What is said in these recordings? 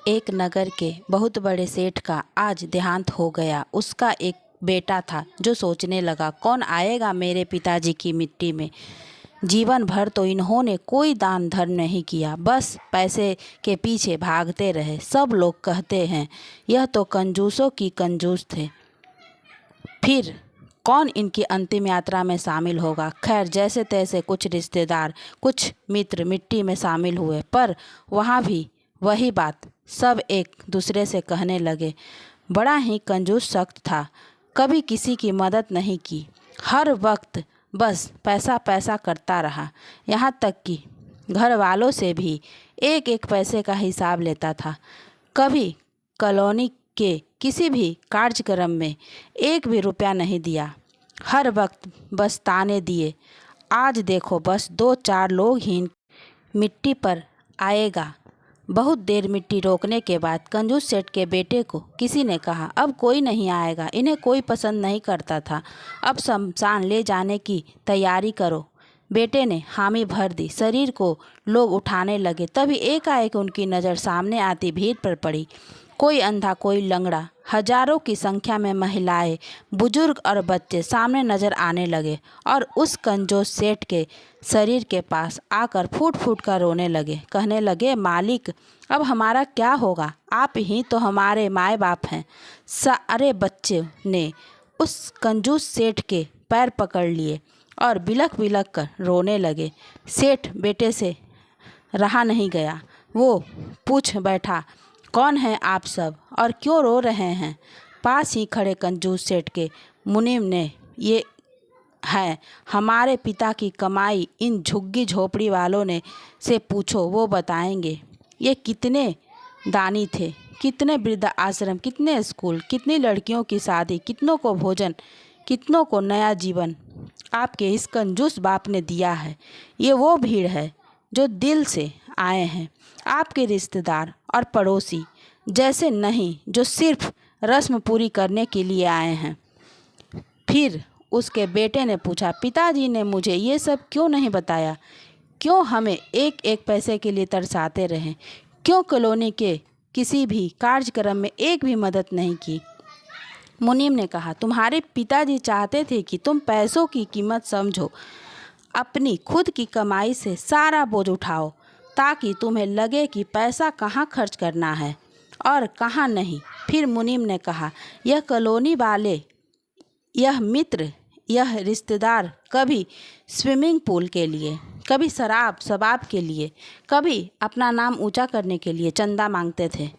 एक नगर के बहुत बड़े सेठ का आज देहांत हो गया। उसका एक बेटा था जो सोचने लगा, कौन आएगा मेरे पिताजी की मिट्टी में। जीवन भर तो इन्होंने कोई दान धर्म नहीं किया, बस पैसे के पीछे भागते रहे। सब लोग कहते हैं यह तो कंजूसों की कंजूस थे। फिर कौन इनकी अंतिम यात्रा में शामिल होगा। खैर, जैसे तैसे कुछ रिश्तेदार, कुछ मित्र मिट्टी में शामिल हुए, पर वहाँ भी वही बात सब एक दूसरे से कहने लगे। बड़ा ही कंजूस शख्स था, कभी किसी की मदद नहीं की, हर वक्त बस पैसा पैसा करता रहा। यहाँ तक कि घर वालों से भी एक एक पैसे का हिसाब लेता था। कभी कॉलोनी के किसी भी कार्यक्रम में एक भी रुपया नहीं दिया। हर वक्त बस ताने दिए। आज देखो, बस 2-4 लोग ही मिट्टी पर आएगा। बहुत देर मिट्टी रोकने के बाद कंजूस सेठ के बेटे को किसी ने कहा, अब कोई नहीं आएगा, इन्हें कोई पसंद नहीं करता था। अब शमशान ले जाने की तैयारी करो। बेटे ने हामी भर दी। शरीर को लोग उठाने लगे। तभी एकाएक उनकी नज़र सामने आती भीड़ पर पड़ी। कोई अंधा, कोई लंगड़ा, हजारों की संख्या में महिलाएं, बुजुर्ग और बच्चे सामने नजर आने लगे और उस कंजूस सेठ के शरीर के पास आकर फूट फूट कर रोने लगे। कहने लगे, मालिक, अब हमारा क्या होगा? आप ही तो हमारे माए बाप हैं। सारे बच्चे ने उस कंजूस सेठ के पैर पकड़ लिए और बिलख बिलख कर रोने लगे। सेठ बेटे से रहा नहीं गया। वो पूछ बैठा, कौन है आप सब और क्यों रो रहे हैं? पास ही खड़े कंजूस सेठ के मुनीम ने, ये है हमारे पिता की कमाई, इन झुग्गी झोपड़ी वालों ने से पूछो, वो बताएंगे। ये कितने दानी थे, कितने वृद्ध आश्रम, कितने स्कूल, कितनी लड़कियों की शादी, कितनों को भोजन, कितनों को नया जीवन आपके इस कंजूस बाप ने दिया है। ये वो भीड़ है जो दिल से आए हैं, आपके रिश्तेदार और पड़ोसी जैसे नहीं, जो सिर्फ रस्म पूरी करने के लिए आए हैं। फिर उसके बेटे ने पूछा, पिताजी ने मुझे ये सब क्यों नहीं बताया? क्यों हमें एक एक पैसे के लिए तरसाते रहें? क्यों कॉलोनी के किसी भी कार्यक्रम में एक भी मदद नहीं की? मुनीम ने कहा, तुम्हारे पिताजी चाहते थे कि तुम पैसों की कीमत समझो, अपनी खुद की कमाई से सारा बोझ उठाओ, ताकि तुम्हें लगे कि पैसा कहाँ खर्च करना है और कहाँ नहीं। फिर मुनीम ने कहा, यह कॉलोनी वाले, यह मित्र, यह रिश्तेदार कभी स्विमिंग पूल के लिए, कभी शराब शबाब के लिए, कभी अपना नाम ऊंचा करने के लिए चंदा मांगते थे।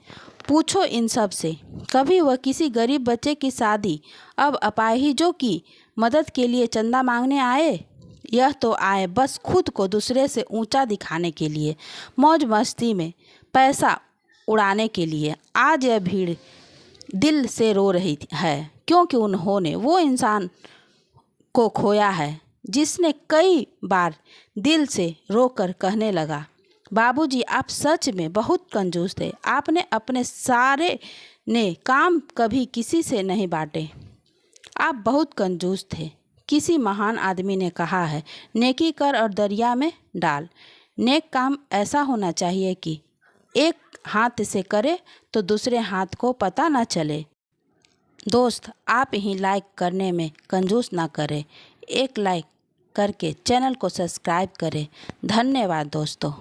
पूछो इन सब से, कभी वह किसी गरीब बच्चे की शादी, अब अपाहिजों की मदद के लिए चंदा मांगने आए? यह तो आए बस खुद को दूसरे से ऊंचा दिखाने के लिए, मौज मस्ती में पैसा उड़ाने के लिए। आज यह भीड़ दिल से रो रही है, क्योंकि उन्होंने वो इंसान को खोया है जिसने कई बार दिल से रोकर कहने लगा, बाबूजी, आप सच में बहुत कंजूस थे। आपने अपने सारे ने काम कभी किसी से नहीं बांटे। आप बहुत कंजूस थे। किसी महान आदमी ने कहा है, नेकी कर और दरिया में डाल। नेक काम ऐसा होना चाहिए कि एक हाथ से करे तो दूसरे हाथ को पता न चले। दोस्त, आप ही लाइक करने में कंजूस ना करें। एक लाइक करके चैनल को सब्सक्राइब करें। धन्यवाद दोस्तों।